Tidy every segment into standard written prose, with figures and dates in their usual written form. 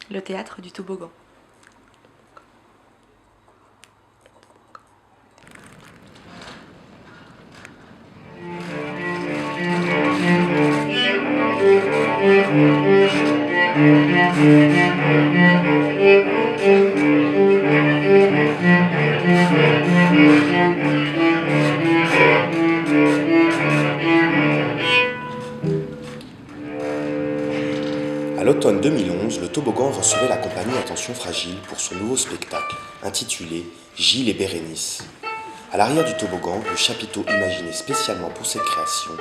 Le théâtre du toboggan. À l'automne 2011, le toboggan recevait la compagnie Attention Fragile pour son nouveau spectacle, intitulé Gilles et Bérénice. À l'arrière du toboggan, le chapiteau imaginé spécialement pour cette création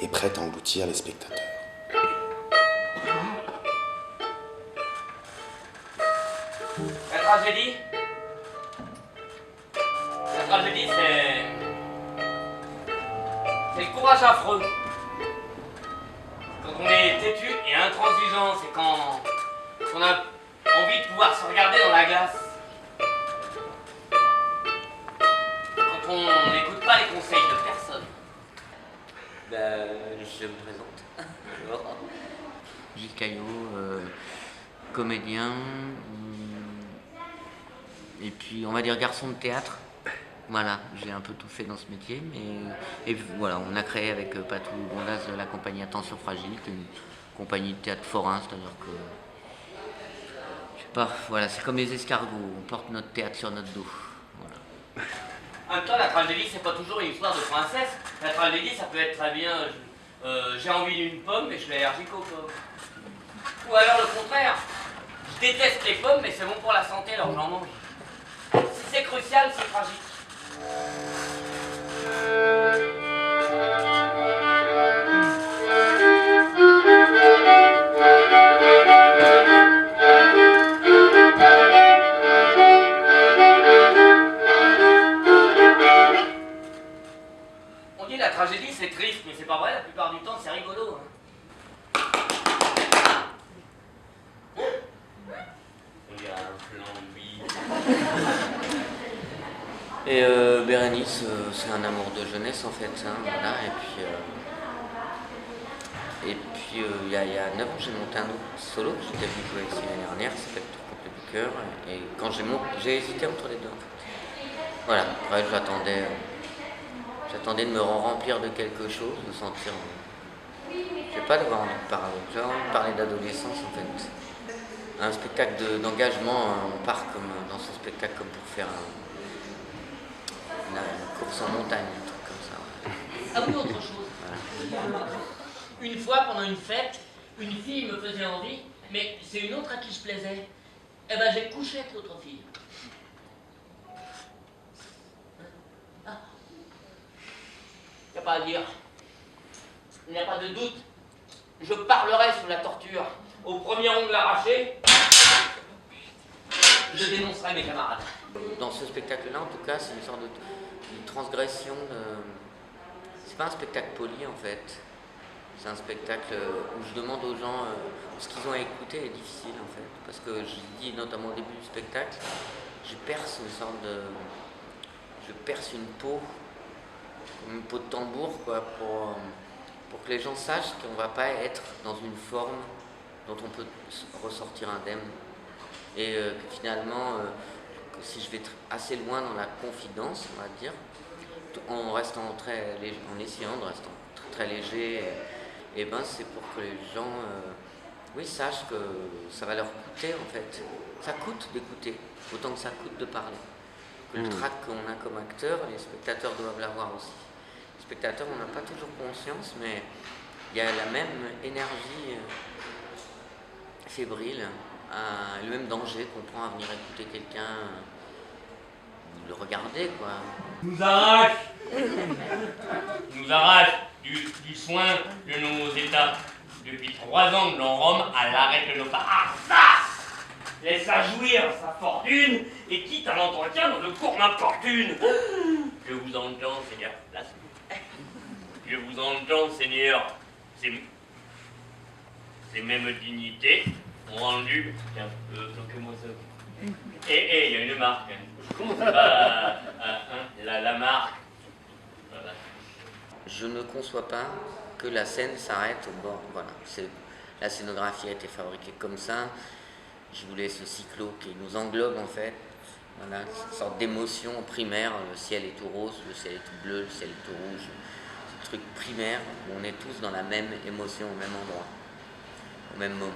est prêt à engloutir les spectateurs. La tragédie, c'est le courage affreux. Quand on est têtu et intransigeant, c'est quand on a envie de pouvoir se regarder dans la glace. Quand on n'écoute pas les conseils de personne. Je me présente. Gilles Caillot, comédien, et puis on va dire garçon de théâtre. Voilà, j'ai un peu tout fait dans ce métier, et voilà, on a créé avec Patou Bondas la compagnie Attention Fragile, qui est une compagnie de théâtre forain, c'est-à-dire que, je sais pas, voilà, c'est comme les escargots, on porte notre théâtre sur notre dos. Voilà. En même temps, la tragédie, c'est pas toujours une histoire de princesse. La tragédie, ça peut être très bien, j'ai envie d'une pomme, mais je suis allergique aux pommes. Ou alors le contraire, je déteste les pommes, mais c'est bon pour la santé, alors j'en mange. Si c'est crucial, c'est tragique. On dit la tragédie c'est triste, mais c'est pas vrai, la plupart du temps c'est rigolo. On dirait un flambi. Et Bérénice, c'est un amour de jeunesse en fait, hein, voilà. Et puis il y a 9 ans, j'ai monté un autre solo que j'étais venu jouer ici l'année dernière, qui s'appelle Tout complet du cœur. Et quand j'ai hésité entre les deux en fait. Voilà, après j'attendais de me remplir de quelque chose, de sentir. Je sais pas, d'avoir envie de parler. J'ai envie de parler d'adolescence en fait. Un spectacle d'engagement, on part comme dans ce spectacle comme pour faire une course en montagne, un truc comme ça. Ouais. Ah oui, autre chose. Voilà. Une fois, pendant une fête, une fille me faisait envie, mais c'est une autre à qui je plaisais. Eh ben, j'ai couché avec l'autre fille. Ah. Y a pas à dire. Il n'y a pas de doute. Je parlerai sous la torture. Au premier ongle arraché, je dénoncerai mes camarades. Dans ce spectacle-là, en tout cas, c'est une sorte de transgression de... C'est pas un spectacle poli, en fait. C'est un spectacle où je demande aux gens ce qu'ils ont à écouter est difficile, en fait. Parce que je dis, notamment au début du spectacle, je perce une sorte de... Je perce une peau, comme une peau de tambour, quoi, pour que les gens sachent qu'on va pas être dans une forme dont on peut ressortir indemne. Et que finalement, si je vais assez loin dans la confidence, on va dire, en restant en essayant de rester très léger, et ben c'est pour que les gens sachent que ça va leur coûter en fait. Ça coûte d'écouter, autant que ça coûte de parler. Que le trac qu'on a comme acteur, les spectateurs doivent l'avoir aussi. Les spectateurs, on n'a pas toujours conscience, mais il y a la même énergie fébrile, le même danger qu'on prend à venir écouter quelqu'un, le regarder quoi. Nous arrache du soin de nos États. Depuis 3 ans que l'on Rome à l'arrêt de nos pas. Laisse-la jouir sa fortune et quitte à l'entretien dans le cours d'infortune. Je vous entends, Seigneur. Là, je vous entends, Seigneur. Ces mêmes dignités ont rendu. Tiens, toquez-moi ça. Il y a une marque. Comment ça va la marque. Voilà. Je ne conçois pas que la scène s'arrête au bord. Voilà. La scénographie a été fabriquée comme ça. Je voulais ce cyclo qui nous englobe en fait. Voilà, une sorte d'émotion primaire. Le ciel est tout rose, le ciel est tout bleu, le ciel est tout rouge. Ce truc primaire où on est tous dans la même émotion au même endroit, au même moment.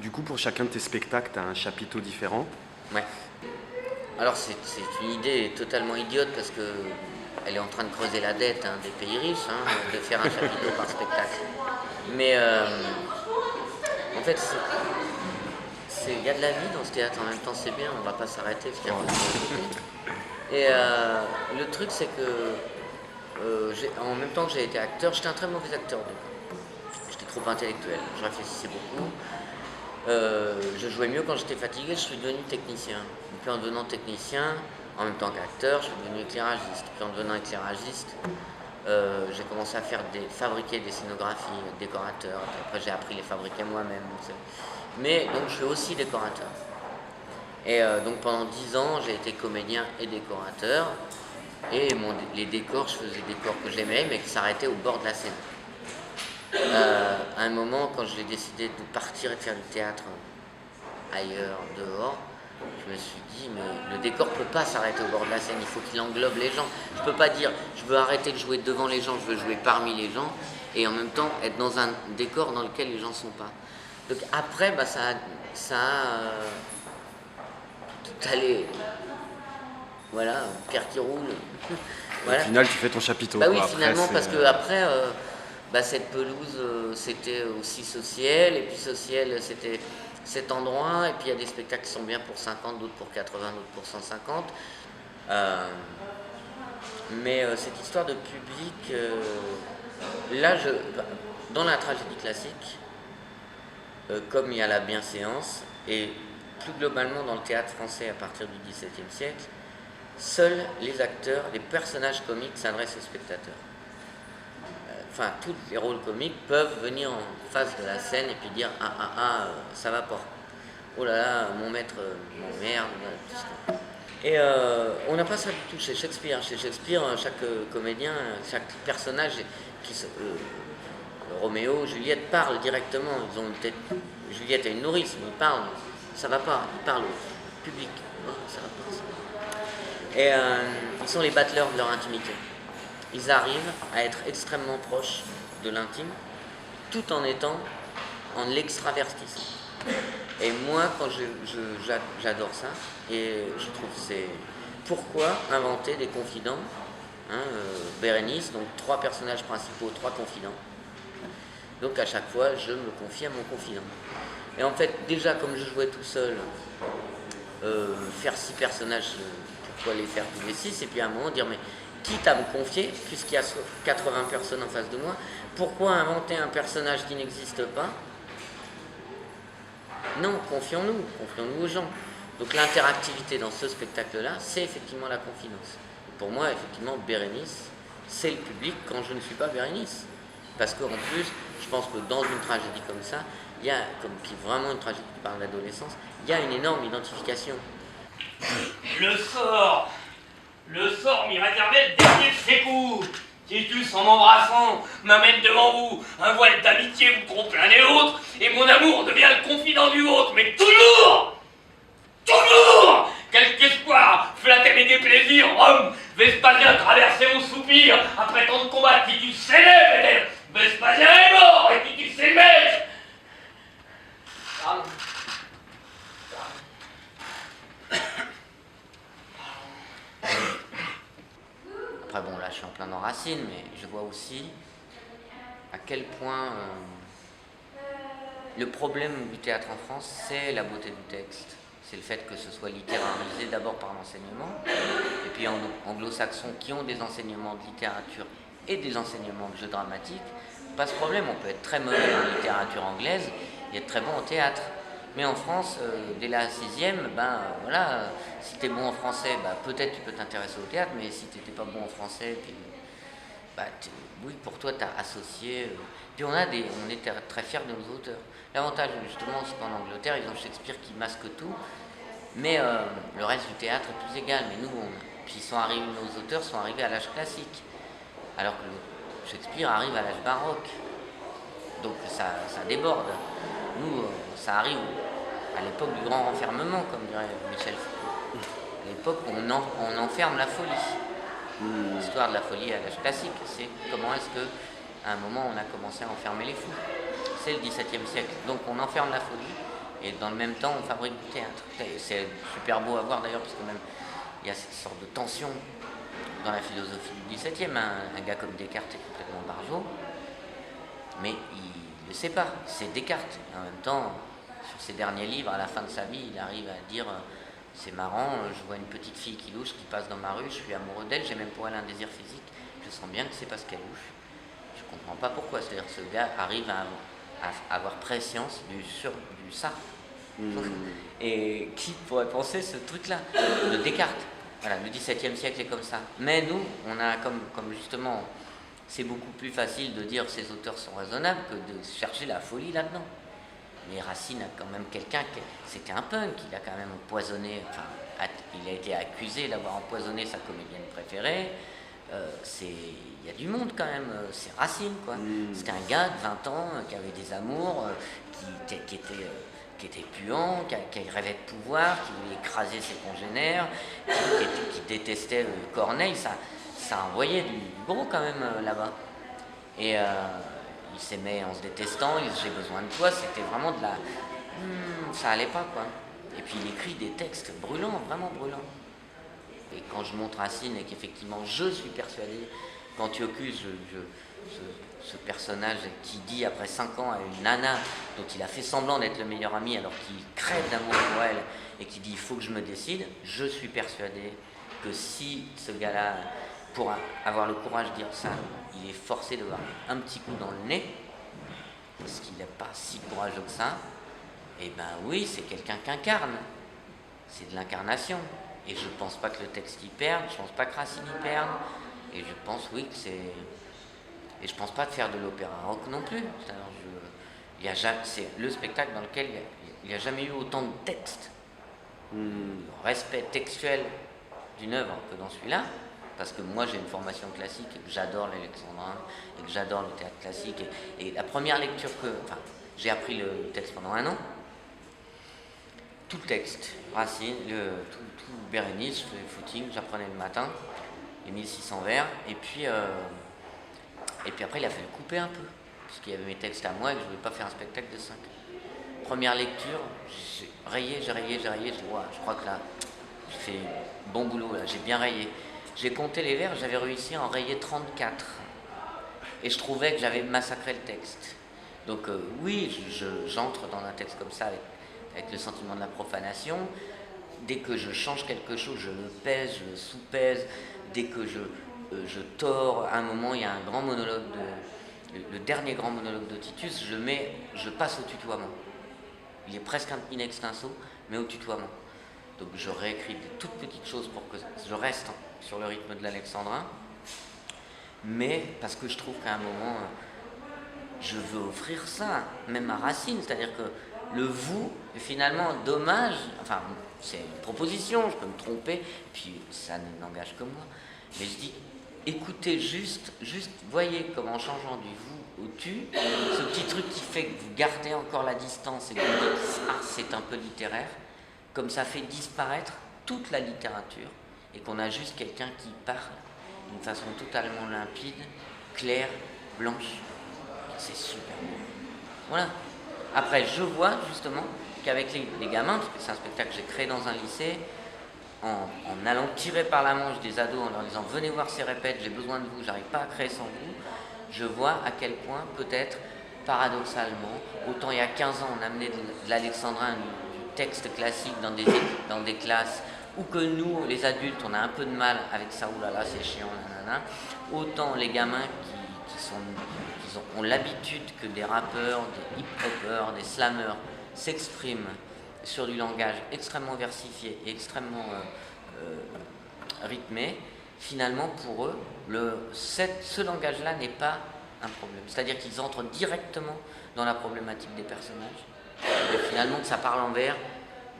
Du coup, pour chacun de tes spectacles, tu as un chapiteau différent. Ouais. Alors c'est une idée totalement idiote parce que elle est en train de creuser la dette des pays riches, de faire un chapiteau par spectacle. Mais en fait, il y a de la vie dans ce théâtre, en même temps c'est bien, on va pas s'arrêter. Et le truc c'est que en même temps que j'ai été acteur, j'étais un très mauvais acteur. J'étais trop intellectuel, je réfléchissais beaucoup. Je jouais mieux quand j'étais fatigué, je suis devenu technicien. Et puis en devenant technicien, en même temps qu'acteur, je suis devenu éclairagiste. Puis en devenant éclairagiste, j'ai commencé à fabriquer des scénographies, décorateur. Puis après j'ai appris à les fabriquer moi-même. Mais donc je suis aussi décorateur. Et donc pendant 10 ans, j'ai été comédien et décorateur. Et les décors, je faisais des décors que j'aimais, mais qui s'arrêtaient au bord de la scène. À un moment, quand j'ai décidé de partir et de faire du théâtre ailleurs, dehors, je me suis dit, mais le décor ne peut pas s'arrêter au bord de la scène, il faut qu'il englobe les gens. Je ne peux pas dire, je veux arrêter de jouer devant les gens, je veux jouer parmi les gens, et en même temps être dans un décor dans lequel les gens ne sont pas. Donc après, ça a tout allé. Voilà, pierre qui roule. Voilà. Au final, tu fais ton chapiteau. Bah oui, Après, finalement, parce que après, cette pelouse, c'était aussi Sociel, et puis Sociel, c'était cet endroit, et puis il y a des spectacles qui sont bien pour 50, d'autres pour 80, d'autres pour 150. Mais cette histoire de public, là, dans la tragédie classique, comme il y a la bienséance, et plus globalement dans le théâtre français à partir du XVIIe siècle, seuls les acteurs, les personnages comiques s'adressent aux spectateurs. Enfin, tous les rôles comiques peuvent venir en face de la scène et puis dire ça va pas. Oh là là, mon maître m'emmerde. Tout ça. Et on n'a pas ça du tout chez Shakespeare. Chez Shakespeare, chaque comédien, chaque personnage, Roméo, Juliette parlent directement. Ils ont Juliette a une nourrice, mais ils parlent. Ça va pas, ils parlent au public. Oh, ça va pas. Et ils sont les battleurs de leur intimité. Ils arrivent à être extrêmement proches de l'intime, tout en étant en l'extravertisme. Et moi, quand j'adore ça, et je trouve que c'est... Pourquoi inventer des confidents, Bérénice, donc 3 personnages principaux, 3 confidents. Donc à chaque fois, je me confie à mon confident. Et en fait, déjà, comme je jouais tout seul, faire 6 personnages, pourquoi les faire tous les 6? Et puis à un moment, dire, mais quitte à me confier, puisqu'il y a 80 personnes en face de moi, pourquoi inventer un personnage qui n'existe pas? Non, confions-nous aux gens. Donc l'interactivité dans ce spectacle-là, c'est effectivement la confidence. Et pour moi, effectivement, Bérénice, c'est le public quand je ne suis pas Bérénice. Parce qu'en plus, je pense que dans une tragédie comme ça, il y a, qui est vraiment une tragédie qui parle d'adolescence, il y a une énorme identification. Le sort m'y réservait le dernier de ses coups. Titus, en m'embrassant, m'amène devant vous. Un voile d'amitié vous trompe l'un et l'autre, et mon amour devient le confident du vôtre. Mais toujours, quelque espoir flattait mes déplaisirs. Rome, Vespasien traversait mon soupir. Après tant de combats, Titus s'élève. Vespasien est mort, et Titus est le maître. Pardon. Après bon, là je suis en plein dans Racine, mais je vois aussi à quel point le problème du théâtre en France, c'est la beauté du texte. C'est le fait que ce soit littérarisé d'abord par l'enseignement, et puis en anglo-saxons qui ont des enseignements de littérature et des enseignements de jeu dramatique. Pas ce problème, on peut être très mauvais en littérature anglaise et être très bon au théâtre. Mais en France, dès la 6e, voilà, si tu es bon en français, peut-être tu peux t'intéresser au théâtre, mais si tu n'étais pas bon en français, puis, oui, pour toi, tu as associé. Puis on est très fiers de nos auteurs. L'avantage, justement, c'est qu'en Angleterre, ils ont Shakespeare qui masque tout, mais le reste du théâtre est plus égal. Mais nous, puis nos auteurs sont arrivés à l'âge classique, alors que Shakespeare arrive à l'âge baroque. Donc ça déborde. Nous, ça arrive à l'époque du grand renfermement, comme dirait Michel Foucault. À l'époque où on enferme la folie. L'histoire de la folie à l'âge classique, c'est comment est-ce que à un moment on a commencé à enfermer les fous. C'est le XVIIe siècle. Donc on enferme la folie et dans le même temps on fabrique du théâtre. C'est super beau à voir d'ailleurs, parce que même il y a cette sorte de tension dans la philosophie du XVIIe. Un gars comme Descartes est complètement barjot, mais il le sait pas, c'est Descartes. Et en même temps, sur ses derniers livres, à la fin de sa vie, il arrive à dire c'est marrant, je vois une petite fille qui louche, qui passe dans ma rue, je suis amoureux d'elle, j'ai même pour elle un désir physique, je sens bien que c'est parce qu'elle louche. Je comprends pas pourquoi. C'est-à-dire que ce gars arrive à avoir préscience du ça. Et qui pourrait penser ce truc-là de Descartes? Voilà, le XVIIe siècle est comme ça. Mais nous, on a comme justement, c'est beaucoup plus facile de dire ces auteurs sont raisonnables que de chercher la folie là-dedans. Mais Racine a quand même c'était un punk, il a quand même empoisonné, il a été accusé d'avoir empoisonné sa comédienne préférée. Il y a du monde quand même, c'est Racine quoi. C'était un gars de 20 ans qui avait des amours, qui était puant, qui rêvait de pouvoir, qui voulait écraser ses congénères, qui détestait Corneille. Ça envoyait du gros quand même là-bas. Et ils s'aimaient en se détestant, j'ai besoin de toi, c'était vraiment de la... ça allait pas quoi. Et puis il écrit des textes brûlants, vraiment brûlants. Et quand je montre Racine et qu'effectivement je suis persuadé qu'Antiochus, ce personnage qui dit après 5 ans à une nana dont il a fait semblant d'être le meilleur ami alors qu'il crève d'amour pour elle et qui dit il faut que je me décide, je suis persuadé que si ce gars-là, pour avoir le courage de dire ça, il est forcé de voir un petit coup dans le nez, parce qu'il n'est pas si courageux que ça, et ben oui, c'est quelqu'un qui incarne. C'est de l'incarnation. Et je pense pas que le texte y perde, je pense pas que Racine y perde, et je pense oui que c'est... Et je pense pas de faire de l'opéra rock non plus. C'est le spectacle dans lequel il n'y a jamais eu autant de textes. Le respect textuel d'une œuvre que dans celui-là, parce que moi j'ai une formation classique et que j'adore l'alexandrin et que j'adore le théâtre classique. Et la première lecture j'ai appris le texte pendant 1 an. Tout le texte, Racine, tout Bérénice, je faisais footing, j'apprenais le matin, les 1600 vers, et puis après il a fallu couper un peu, puisqu'il y avait mes textes à moi et que je ne voulais pas faire un spectacle de 5. Première lecture, j'ai rayé, je dis, wow, je crois que là, j'ai fait bon boulot, là, j'ai bien rayé. J'ai compté les vers, j'avais réussi à en rayer 34. Et je trouvais que j'avais massacré le texte. Donc oui, j'entre dans un texte comme ça avec le sentiment de la profanation. Dès que je change quelque chose, je le pèse, je le sous-pèse. Dès que je tords, à un moment, il y a un grand monologue, le dernier grand monologue de Titus, je passe au tutoiement. Il est presque in extenso, mais au tutoiement. Donc je réécris des toutes petites choses pour que je reste sur le rythme de l'alexandrin, mais parce que je trouve qu'à un moment, je veux offrir ça, même à Racine, c'est-à-dire que le vous est finalement dommage, c'est une proposition, je peux me tromper, puis ça n'engage que moi, mais je dis, écoutez juste voyez comment en changeant du vous au tu, ce petit truc qui fait que vous gardez encore la distance et que vous dites, c'est un peu littéraire, comme ça fait disparaître toute la littérature et qu'on a juste quelqu'un qui parle d'une façon totalement limpide, claire, blanche. C'est super beau. Voilà. Après, je vois justement qu'avec les gamins, parce que c'est un spectacle que j'ai créé dans un lycée, en allant tirer par la manche des ados, en leur disant venez voir ces répètes, j'ai besoin de vous, j'arrive pas à créer sans vous, je vois à quel point peut-être, paradoxalement, autant il y a 15 ans on amenait de l'alexandrin, du texte classique dans des classes, ou que nous, les adultes, on a un peu de mal avec ça, oulala, c'est chiant, nanana, autant les gamins qui ont l'habitude que des rappeurs, des hip-hoppers, des slammers s'expriment sur du langage extrêmement versifié et extrêmement rythmé, finalement pour eux, ce langage-là n'est pas un problème. C'est-à-dire qu'ils entrent directement dans la problématique des personnages. Et finalement, que ça parle en vers,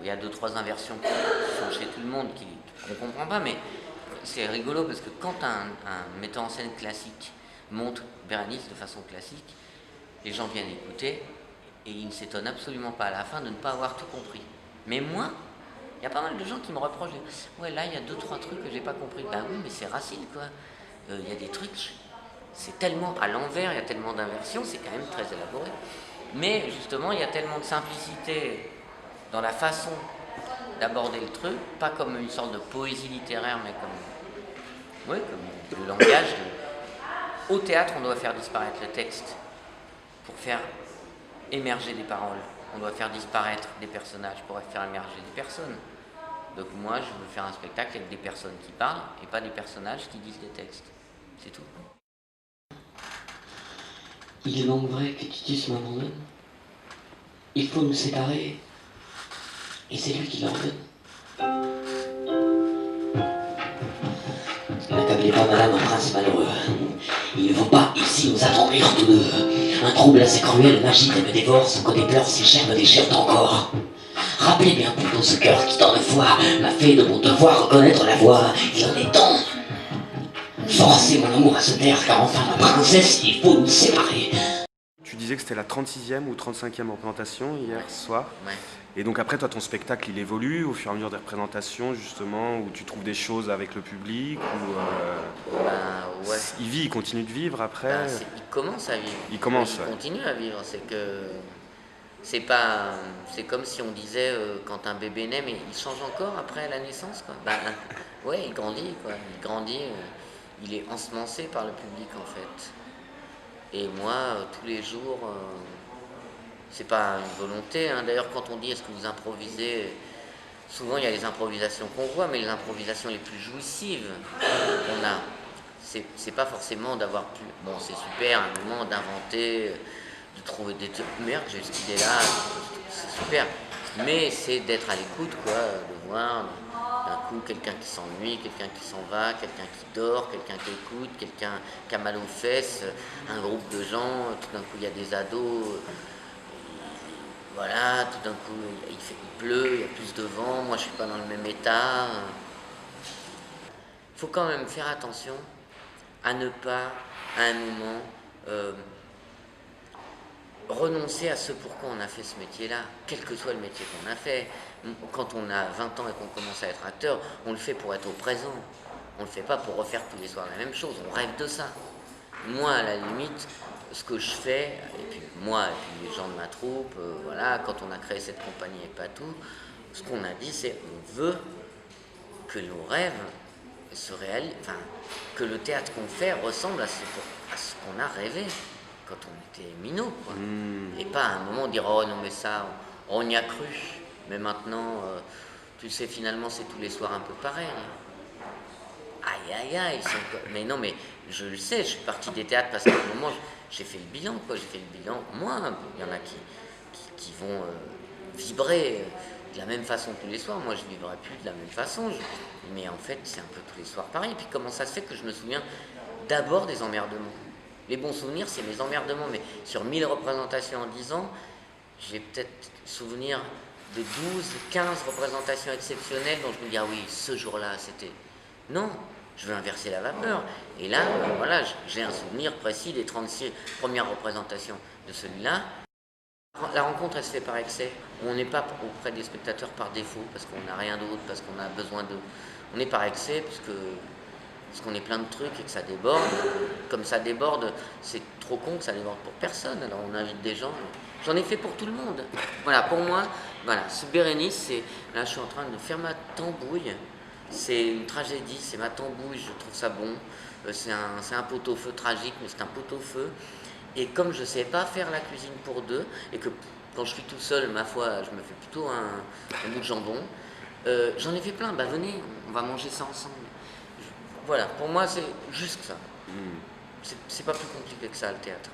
il y a 2-3 inversions qui sont chez tout le monde qu'on ne comprend pas, mais c'est rigolo parce que quand un metteur en scène classique montre Bérénice de façon classique, les gens viennent écouter Et il ne s'étonne absolument pas à la fin de ne pas avoir tout compris. Mais moi, il y a pas mal de gens qui me reprochent, ouais là il y a 2-3 trucs que j'ai pas compris. Bah oui mais c'est Racine quoi. Il y a des trucs, c'est tellement à l'envers, il y a tellement d'inversions, c'est quand même très élaboré. Mais justement il y a tellement de simplicité dans la façon d'aborder le truc, pas comme une sorte de poésie littéraire, mais comme le langage. Au théâtre, on doit faire disparaître le texte pour faire émerger des paroles. On doit faire disparaître des personnages pour faire émerger des personnes. Donc moi, je veux faire un spectacle avec des personnes qui parlent et pas des personnages qui disent des textes. C'est tout. Il manquerait que Titus m'abandonne. Il faut nous séparer. Et c'est lui qui l'ordonne. N'accablez pas madame, un prince malheureux. Il ne faut pas ici nous attendrir tous deux. Un trouble assez cruel m'agite et me dévore, son côté pleure si cher me déchire encore. Rappelez bien plutôt ce cœur qui tant de fois m'a fait de mon devoir reconnaître la voix. Il en est temps. Forcez mon amour à se taire, car enfin ma princesse, il faut nous séparer. Tu disais que c'était la 36e ou 35e représentation hier soir. Ouais. Et donc après, toi, ton spectacle, il évolue au fur et à mesure des représentations, justement, où tu trouves des choses avec le public, ou Ouais. il continue de vivre après. Il commence à vivre. Il commence, Il ouais. continue à vivre. C'est pas, c'est comme si on disait quand un bébé naît, mais il change encore après la naissance, quoi. Ouais, il grandit, quoi. Il grandit. Il est ensemencé par le public, en fait. Et moi, tous les jours. C'est pas une volonté, hein. D'ailleurs, quand on dit est-ce que vous improvisez, souvent il y a les improvisations qu'on voit, mais les improvisations les plus jouissives qu'on a, c'est pas forcément d'avoir pu. Bon, c'est super à un moment d'inventer, de trouver des trucs. Merde, j'ai cette idée-là, c'est super. Mais c'est d'être à l'écoute, quoi, de voir d'un coup quelqu'un qui s'ennuie, quelqu'un qui s'en va, quelqu'un qui dort, quelqu'un qui écoute, quelqu'un qui a mal aux fesses, un groupe de gens, tout d'un coup il y a des ados. Voilà, tout d'un coup, il pleut, il y a plus de vent, moi je suis pas dans le même état. Il faut quand même faire attention à ne pas, à un moment, renoncer à ce pourquoi on a fait ce métier-là, quel que soit le métier qu'on a fait. Quand on a 20 ans et qu'on commence à être acteur, on le fait pour être au présent. On le fait pas pour refaire tous les soirs la même chose, on rêve de ça. Moi, à la limite, ce que je fais, et puis moi et puis les gens de ma troupe, voilà, quand on a créé cette compagnie avec Patou, ce qu'on a dit, c'est on veut que nos rêves se réalisent, enfin, que le théâtre qu'on fait ressemble à ce qu'on a rêvé quand on était minot, quoi. Et pas à un moment dire oh non mais ça, on y a cru, mais maintenant, tu sais, finalement c'est tous les soirs un peu pareil. Aïe aïe aïe, mais non mais je le sais, je suis parti des théâtres parce qu'à un moment j'ai fait le bilan, quoi. J'ai fait le bilan, moi, il y en a qui vont vibrer de la même façon tous les soirs, moi je vivrai plus de la même façon, mais en fait c'est un peu tous les soirs pareil. Et puis comment ça se fait que je me souviens d'abord des emmerdements? Les bons souvenirs c'est mes emmerdements, mais sur 1000 représentations en 10 ans, j'ai peut-être souvenir de 12-15 représentations exceptionnelles dont je me dis ah oui, ce jour-là c'était... Non, je veux inverser la vapeur. Et là, voilà, j'ai un souvenir précis des 36 premières représentations de celui-là. La rencontre, elle se fait par excès. On n'est pas auprès des spectateurs par défaut, parce qu'on n'a rien d'autre, parce qu'on a besoin d'eux. On est par excès, parce qu'on est plein de trucs et que ça déborde. Comme ça déborde, c'est trop con que ça déborde pour personne. Alors on invite des gens. J'en ai fait pour tout le monde. Voilà, pour moi, voilà, ce Bérénice, c'est... Là, je suis en train de faire ma tambouille. C'est une tragédie, c'est ma tambouille, je trouve ça bon. C'est un pot-au-feu tragique, mais c'est un pot-au-feu. Et comme je ne sais pas faire la cuisine pour deux, et que quand je suis tout seul, ma foi, je me fais plutôt un bout de jambon, j'en ai fait plein. Bah venez, on va manger ça ensemble. Voilà, pour moi, c'est juste ça. C'est pas plus compliqué que ça, le théâtre.